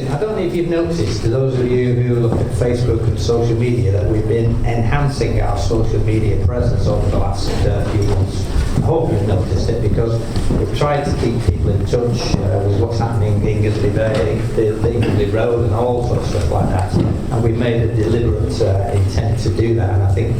interesting. I don't know if you've noticed, to those of you who look at Facebook and social media, that we've been enhancing our social media presence over the last few months. I hope you've noticed it, because we've tried to keep people in touch with what's happening in Ingersley Bay, the Ingersley Road and all sorts of stuff like that. And we've made a deliberate intent to do that, and I think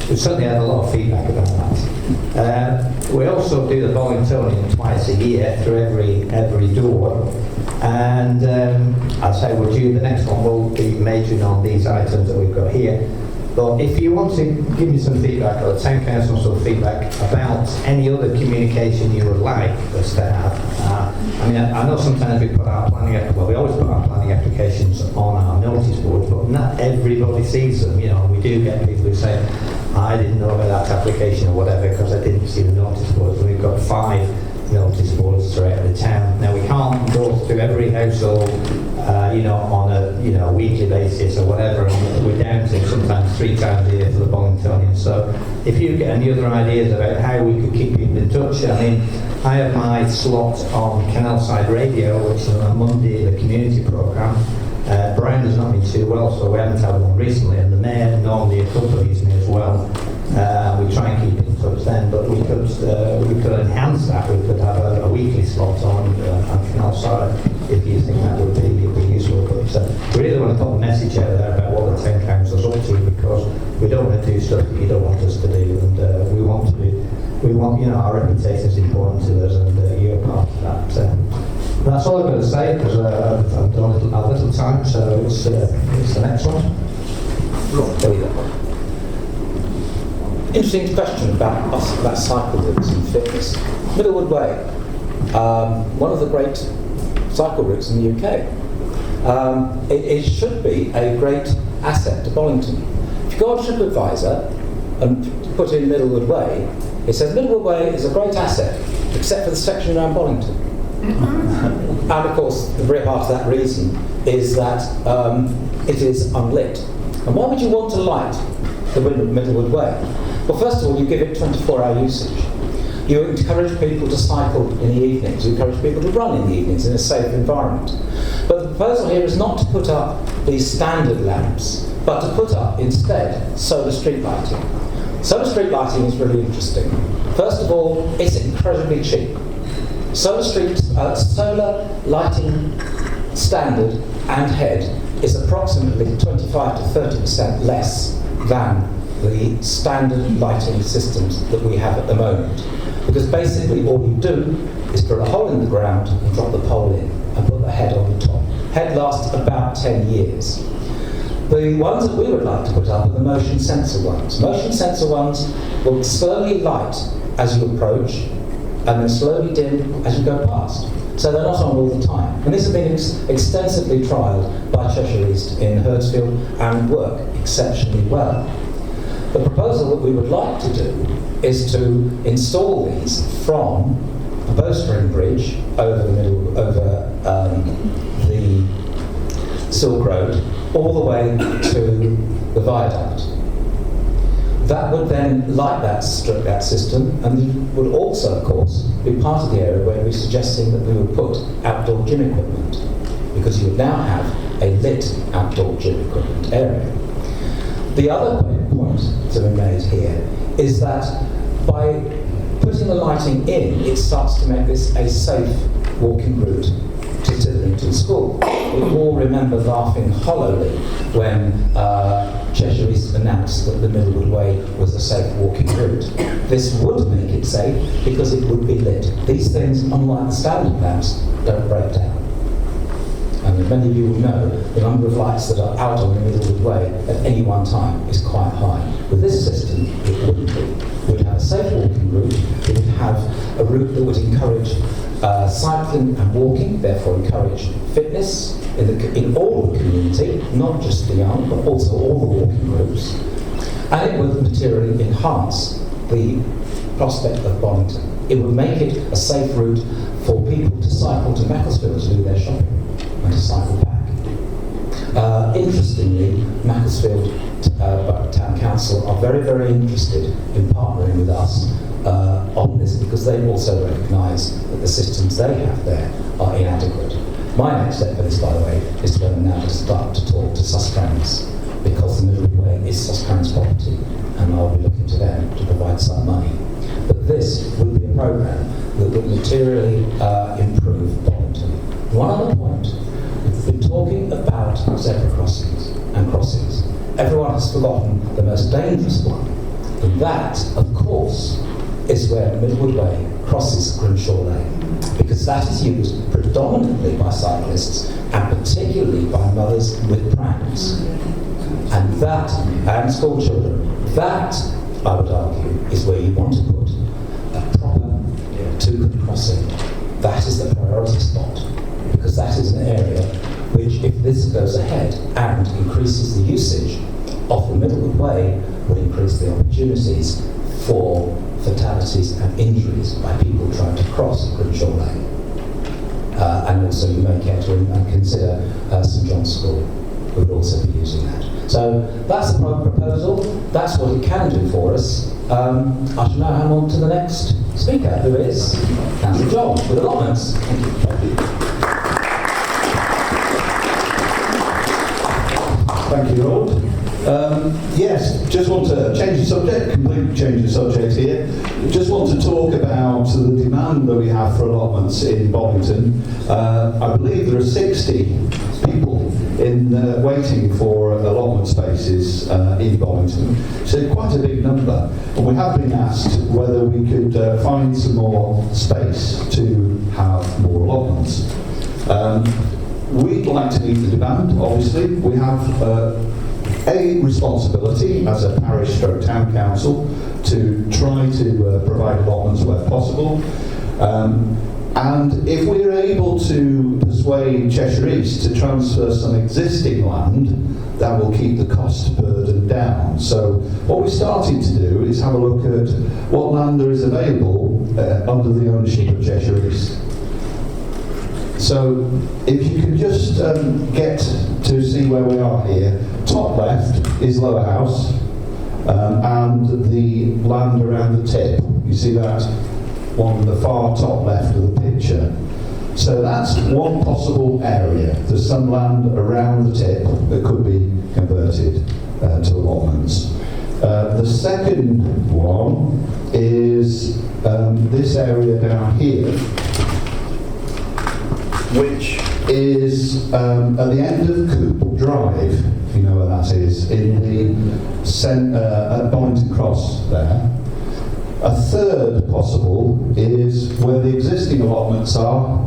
we've certainly had a lot of feedback about that. We also do the Bollingtonian twice a year through every door, and I'd say we'll do the next one. We'll be majoring on these items that we've got here. But if you want to give me some feedback, or the Town Council some feedback about any other communication you would like us to have, I mean, I know sometimes we put our planning, well, we always put our planning applications on our notice boards, but not everybody sees them. You know, we do get people who say, I didn't know about that application or whatever because I didn't see the notice boards. We've got 5 notice boards throughout the town. Now, we can't go through every household, on a weekly basis or whatever, and we're down to sometimes 3 times a year for the Bollingtonian. So if you get any other ideas about how we could keep people in touch, I mean, I have my slot on Canalside Radio, which is on a Monday, the community programme. Brian has not been too well, so we haven't had one recently, and the Mayor normally accompanies me as well. We try and keep in touch then, but we could enhance that. We could have a weekly slot on Canalside if you think that would be useful. But we really want to put a message out there about what the Town Council's up to, because we don't want to do stuff that you don't want us to do, and we want, our reputation is important to us, and you're part of that. That's all I've got to say, because I've done a little time, so it's the next one. There we go. Interesting question about cycle routes and fitness. Middlewood Way, one of the great cycle routes in the UK. It should be a great asset to Bollington. If you go on TripAdvisor and put in Middlewood Way, it says Middlewood Way is a great asset, except for the section around Bollington. And of course, the very part of that reason is that it is unlit. And why would you want to light the Middlewood Way? Well, first of all, you give it 24-hour usage. You encourage people to cycle in the evenings. You encourage people to run in the evenings in a safe environment. But the proposal here is not to put up these standard lamps, but to put up, instead, solar street lighting. Solar street lighting is really interesting. First of all, it's incredibly cheap. Solar lighting standard and head is approximately 25 to 30% less than the standard lighting systems that we have at the moment. Because basically all you do is put a hole in the ground and drop the pole in and put the head on the top. Head lasts about 10 years. The ones that we would like to put up are the motion sensor ones. Motion sensor ones will slowly light as you approach and then slowly dim as you go past. So they're not on all the time. And this has been extensively trialled by Cheshire East in Hurdsfield and work exceptionally well. The proposal that we would like to do is to install these from the Bowstring Bridge over the Silk Road all the way to the viaduct. That would then light that system, and would also, of course, be part of the area where we're suggesting that we would put outdoor gym equipment, because you would now have a lit outdoor gym equipment area. The other point to be made here is that by putting the lighting in, it starts to make this a safe walking route to Titherington School. We all remember laughing hollowly when Cheshire East announced that the Middlewood Way was a safe walking route. This would make it safe because it would be lit. These things, unlike the standard lamps, don't break down. And as many of you will know, the number of lights that are out on the Middlewood Way at any one time is quite high. With this system, it wouldn't be. It would have a safe walking route. It would have a route that would encourage cycling and walking, therefore encourage fitness in all the community, not just the young, but also all the walking routes. And it would materially enhance the prospect of Bollington. It would make it a safe route for people to cycle to Macclesfield to do their shopping and to cycle back. Interestingly, Macclesfield Town Council are very, very interested in partnering with us on this, because they also recognise that the systems they have there are inadequate. My next step for this, by the way, is to go now to start to talk to Susquehanners, because the Middlewood Way is Susquehanners' property, and I'll be looking to them to provide some money. But this would be a programme that would materially improve Bollington. One other point, we've been talking about zebra crossings and crossings. Everyone has forgotten the most dangerous one, and that, of course, is where Middlewood Way crosses Grimshaw Lane, because that is used predominantly by cyclists and particularly by mothers with prams. And that, and school children, that, I would argue, is where you want to put a proper two-foot crossing. That is the priority spot, because that is an area which, if this goes ahead and increases the usage of the Middlewood Way, would increase the opportunities for fatalities and injuries by people trying to cross Grimshaw Lane. And also you may care to consider St John's School, who would also be using that. So that's the proposal, that's what it can do for us. I shall now hand on to the next speaker, who is Councillor John, with allotments. Thank you. Thank you, Lord. Yes, just want to change the subject, completely change the subject here. Just want to talk about the demand that we have for allotments in Bollington. I believe there are 60 people in waiting for allotment spaces in Bollington. So quite a big number. And we have been asked whether we could find some more space to have more allotments. We'd like to meet the demand, obviously. We have a responsibility as a parish stroke town council to try to provide allotments where possible. And if we're able to persuade Cheshire East to transfer some existing land, that will keep the cost burden down. So what we're starting to do is have a look at what land there is available under the ownership of Cheshire East. So if you can just get to see where we are here, top left is Lower House, and the land around the tip. You see that one, the far top left of the picture. So that's one possible area. There's some land around the tip that could be converted to allotments. The second one is this area down here, which is at the end of Coop Drive, if you know where that is, in the at Bollington Cross there. A third possible is where the existing allotments are,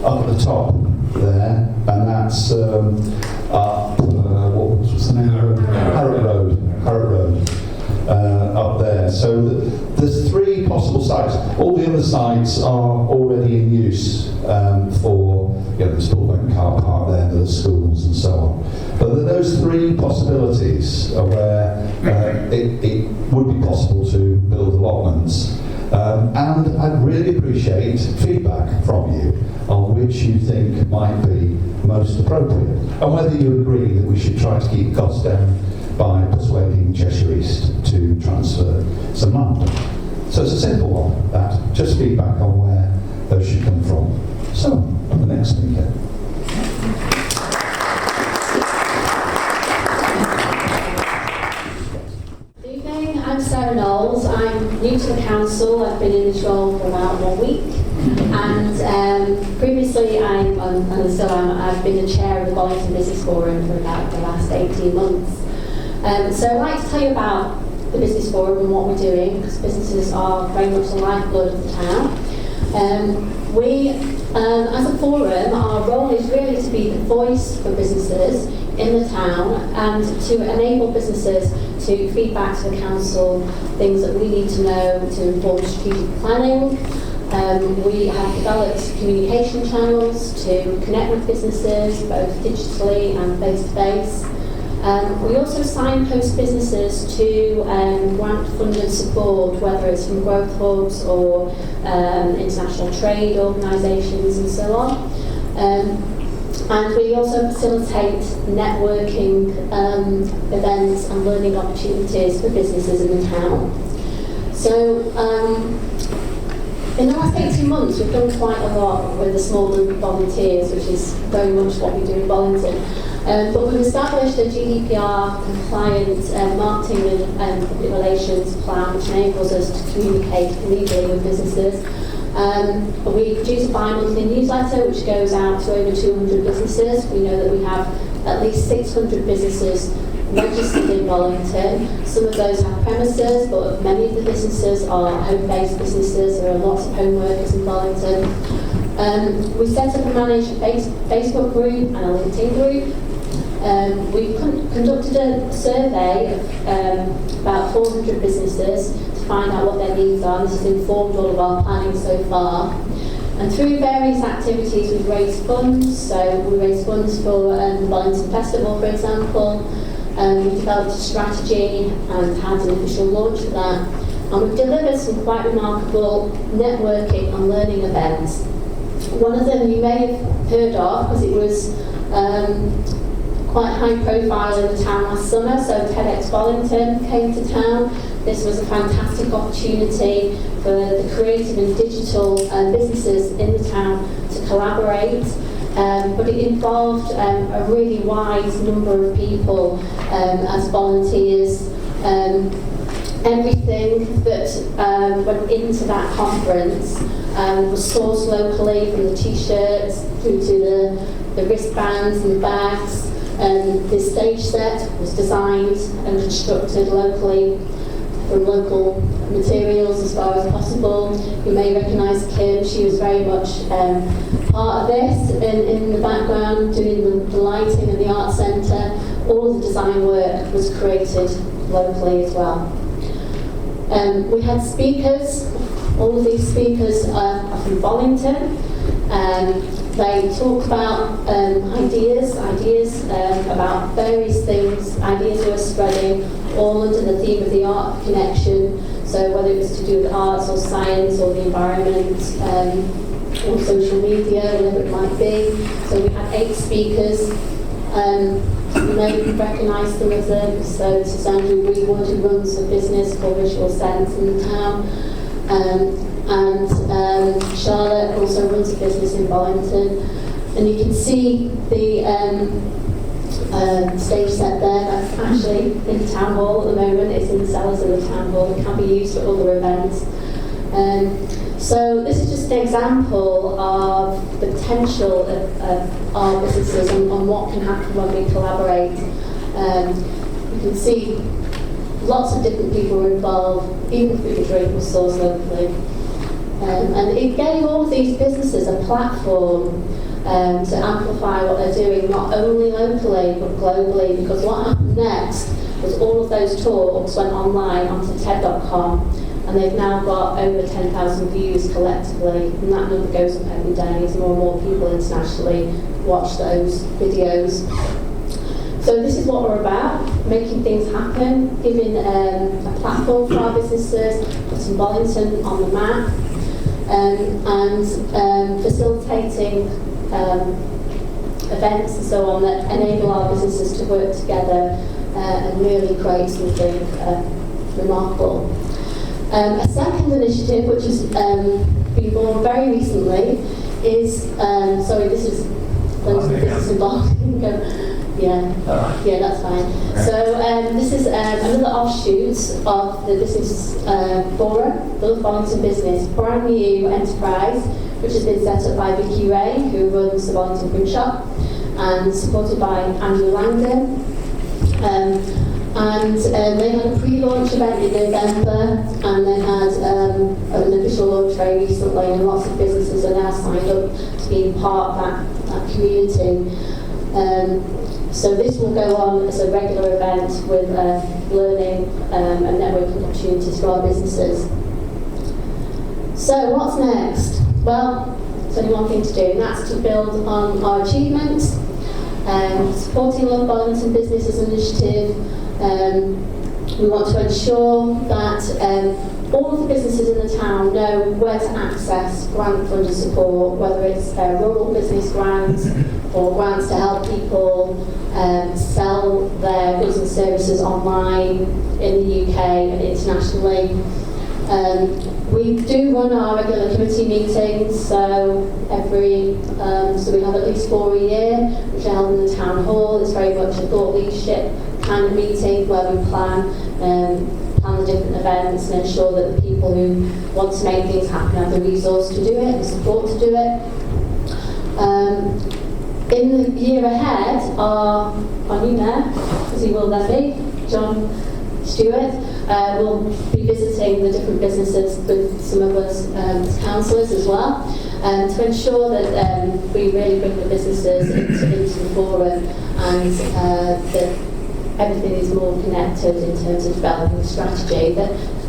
up at the top there, and that's up, what's the name of the road? Harrop Road, up there. So there's three possible sites. All the other sites are already in use for, the Spillbank car park there, the schools and so on. But those three possibilities are where it would be possible to build allotments. And I'd really appreciate feedback from you on which you think might be most appropriate, and whether you agree that we should try to keep costs down by persuading Cheshire East to transfer some land. So it's a simple one, that. Just feedback on where those should come from. So, the next speaker. Good evening, I'm Sarah Knowles. I'm new to the council. I've been in this role for about 1 week. And previously, I've been the chair of the Bollington Business Forum for about the last 18 months. So I'd like to tell you about the Business Forum and what we're doing, because businesses are very much the lifeblood of the town. As a forum, our role is really to be the voice for businesses in the town and to enable businesses to feed back to the council things that we need to know to inform strategic planning. We have developed communication channels to connect with businesses, both digitally and face-to-face. We also signpost businesses to grant-funded support, whether it's from growth hubs or international trade organisations and so on. And we also facilitate networking events and learning opportunities for businesses in the town. So In the last 18 months, we've done quite a lot with a small group of volunteers, which is very much what we do in Bollington. But we've established a GDPR compliant marketing and public relations plan, which enables us to communicate legally with businesses. We produce a bi-monthly newsletter which goes out to over 200 businesses. We know that we have at least 600 businesses registered in Bollington. Some of those have premises, but many of the businesses are home-based businesses. There are lots of home workers in Bollington. We set up and manage a Facebook group and a LinkedIn group. We conducted a survey of about 400 businesses to find out what their needs are. This has informed all of our planning so far. And through various activities, we've raised funds. So we raised funds for the Bollington Festival, for example. We developed a strategy and had an official launch for that. And we've delivered some quite remarkable networking and learning events. One of them you may have heard of because it was quite high profile in the town last summer. So TEDx Bollington came to town. This was a fantastic opportunity for the creative and digital businesses in the town to collaborate. But it involved a really wide number of people as volunteers. Everything that went into that conference was sourced locally, from the t-shirts through to the wristbands and the bags. The stage set was designed and constructed locally from local materials as far as possible. You may recognise Kim, she was very much part of this in the background, doing the lighting and the art centre. All of the design work was created locally as well. We had speakers. All of these speakers are from Bollington. They talk about ideas about various things. Ideas were spreading all under the theme of the art connection. So whether it was to do with arts or science or the environment or social media, whatever it might be. So we had 8 speakers. You may recognise some of them. So Sandra Greenwood, who runs a business called Visual Sense in the town. And Charlotte also runs a business in Bollington. And you can see the stage set there. That's actually in the town hall at the moment. It's in the cellars of the town hall. It can be used for other events. So this is just an example of the potential of our businesses and what can happen when we collaborate. You can see lots of different people were involved, even food and drink was sourced locally. And it gave all of these businesses a platform to amplify what they're doing, not only locally but globally, because what happened next was all of those talks went online onto TED.com, and they've now got over 10,000 views collectively, and that number goes up every day as more and more people internationally watch those videos. So this is what we're about, making things happen, giving a platform for our businesses, putting Bollington on the map, and facilitating events and so on that enable our businesses to work together and really create something remarkable. A second initiative, which has been born very recently, is this is those business involved. Yeah, that's fine. So this is another offshoot of the business forum, the Bollington Business, brand new enterprise, which has been set up by Vicky Ray, who runs the Bollington Print Shop, and supported by Andrew Langdon. And they had a pre-launch event in November, and they had an official launch very recently, and lots of businesses are now signed up to being part of that community. So this will go on as a regular event with learning and networking opportunities for our businesses. So what's next? Well, there's only one thing to do, and that's to build on our achievements. Supporting Love Bollington Business as an initiative. We want to ensure that all of the businesses in the town know where to access grant funded support, whether it's rural business grants or grants to help people sell their goods and services online in the UK and internationally. We We do run our regular committee meetings, so so we have at least 4 a year, which are held in the town hall. It's very much a thought leadership kind of meeting where we plan the different events and ensure that the people who want to make things happen have the resource to do it, the support to do it. In the year ahead, our new mayor, as he will then be, John Stewart, will be visiting the different businesses with some of us as councillors as well, to ensure that we really bring the businesses into the forum and that everything is more connected in terms of developing the strategy,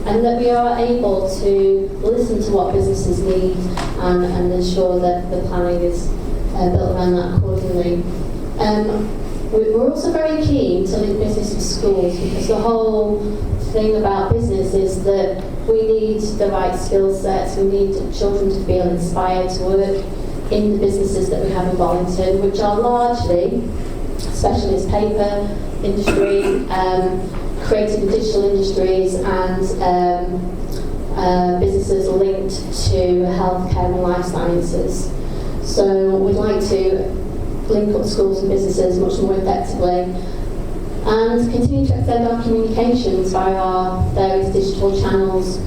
and that we are able to listen to what businesses need and ensure that the planning is built around that accordingly. We're also very keen to link business with schools, because the whole thing about business is that we need the right skill sets. We need children to feel inspired to work in the businesses that we have in Bollington, which are largely specialist paper industry, creative and digital industries, and businesses linked to healthcare and life sciences. So we'd like to link up schools and businesses much more effectively and continue to extend our communications via our various digital channels.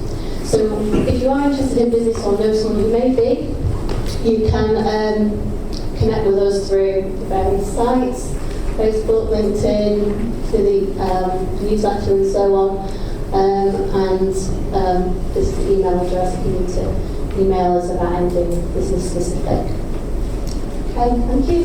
So if you are interested in business or know someone who may be, you can connect with us through the various sites, Facebook, LinkedIn, through the newsletter and so on. This is the email address if you need to email us about anything business specific. Okay, thank you.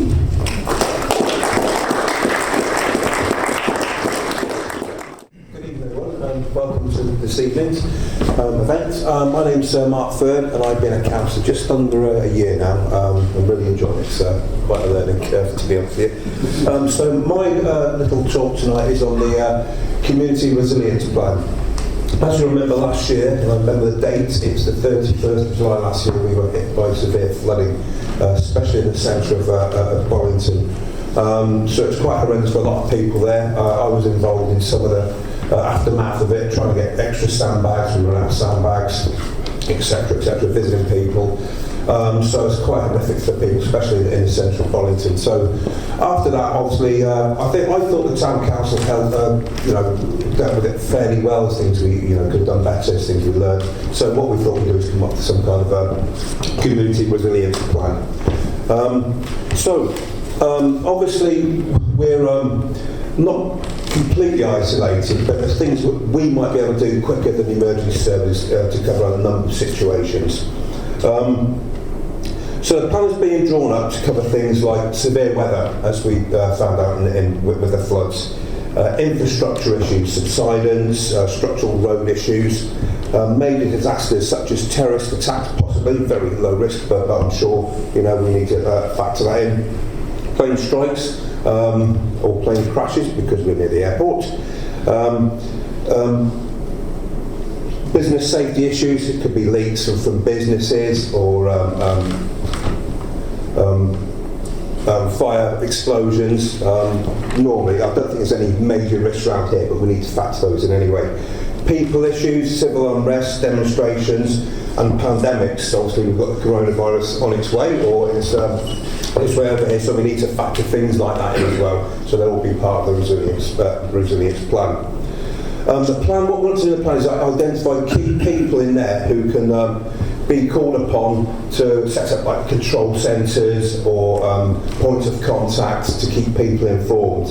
Good evening, everyone, and welcome to this evening's event. My name's Mark Fern, and I've been a councillor just under a year now. I'm really enjoying it. It's quite a learning curve, to be honest with you. So my little talk tonight is on the Community Resilience Plan. As you remember last year, and I remember the date, it's the 31st of July last year, we were hit by severe flooding, especially in the centre of Bollington. So it's quite horrendous for a lot of people there. I was involved in some of the aftermath of it, trying to get extra sandbags, we ran out of sandbags, etc., visiting people. So it's quite horrific for people, especially in the central Bollington. So after that, obviously, I thought the town council held, dealt with it fairly well. As things we could have done better, as things we learned. So what we thought we'd do is come up with some kind of community resilience plan. Obviously, we're not completely isolated, but there's things we might be able to do quicker than the emergency service to cover a number of situations. So the plan is being drawn up to cover things like severe weather, as we found out with the floods, infrastructure issues, subsidence, structural road issues, major disasters such as terrorist attacks, possibly very low risk, but I'm sure we need to factor that in. Plane strikes or plane crashes because we're near the airport. Business safety issues, it could be leaks from businesses or fire explosions. Normally, I don't think there's any major risks around here, but we need to factor those in anyway. People issues, civil unrest, demonstrations, and pandemics. Obviously, we've got the coronavirus on its way, or it's way over here, so we need to factor things like that in as well. So they'll all be part of the resilience plan. The plan, what we want to do in the plan is identify key people in there who can be called upon to set up like control centres or points of contact to keep people informed.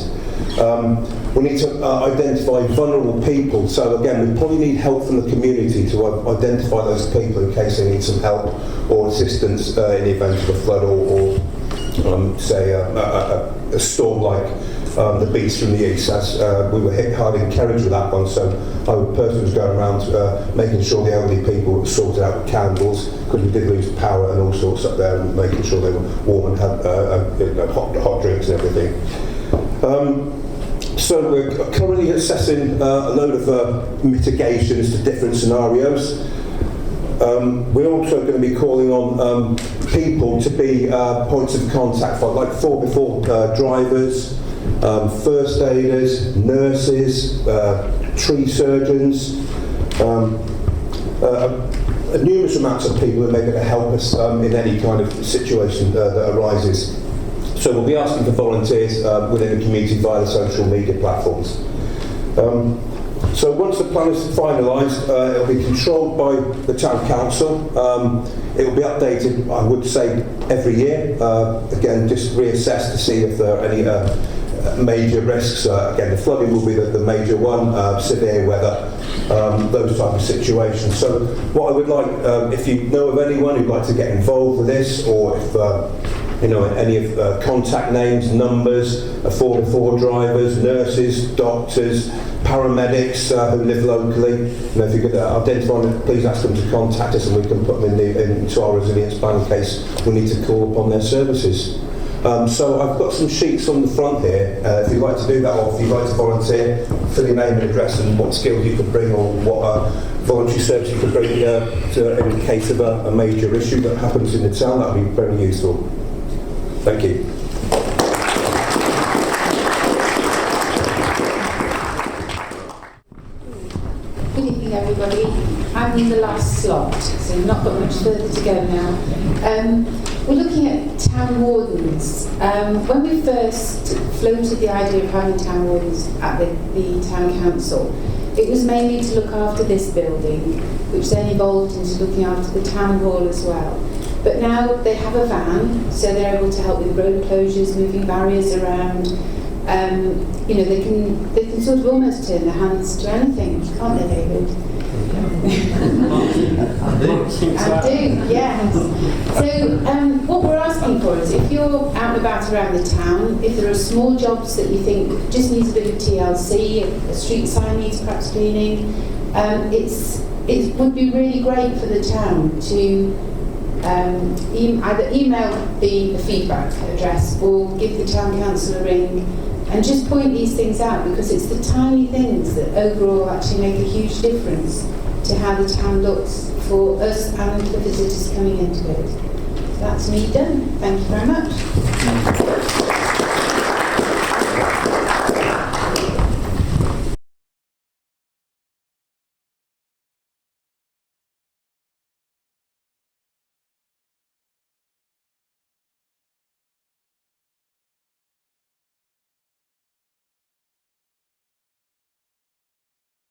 We need to identify vulnerable people. So again, we probably need help from the community to identify those people in case they need some help or assistance in the event of a flood or say a storm like the beast from the east. As we were hit hard in Kerridge with that one, so I personally was going around making sure the elderly people were sorted out with candles, because we did lose power and all sorts up there, and making sure they were warm and had hot drinks and everything. So we're currently assessing a load of mitigations to different scenarios. We're also going to be calling on people to be points of contact for like before drivers, first aiders, nurses, tree surgeons, numerous amounts of people who may be able to help us in any kind of situation that arises. So we'll be asking for volunteers within the community via the social media platforms. So once the plan is finalised, it will be controlled by the Town Council. It will be updated, I would say, every year. Again, just reassessed to see if there are any major risks. Again, the flooding will be the major one, severe weather, those type of situations. So what I would like, if you know of anyone who'd like to get involved with this, or if you know, any of contact names, numbers, 4x4 drivers, nurses, doctors, paramedics who live locally. You know, if you could identify them, please ask them to contact us and we can put them into our resilience plan in case we need to call upon their services. So I've got some sheets on the front here. If you'd like to do that, or if you'd like to volunteer, fill your name and address and what skills you could bring, or what voluntary service you could bring to in case of a major issue that happens in the town. That would be very useful. Thank you. Good evening, everybody. I'm in the last slot, so we've not got much further to go now. We're looking at town wardens. When we first floated the idea of having town wardens at the town council, it was mainly to look after this building, which then evolved into looking after the town hall as well. But now they have a van, so they're able to help with road closures, moving barriers around. You know, they can sort of almost turn their hands to anything, can't they, David? I do, yes. So what we're asking for is, if you're out and about around the town, if there are small jobs that you think just needs a bit of TLC, a street sign needs perhaps cleaning, it would be really great for the town to either email the feedback address or give the town council a ring and just point these things out, because it's the tiny things that overall actually make a huge difference to how the town looks for us and the visitors coming into it. So that's me done. Thank you very much.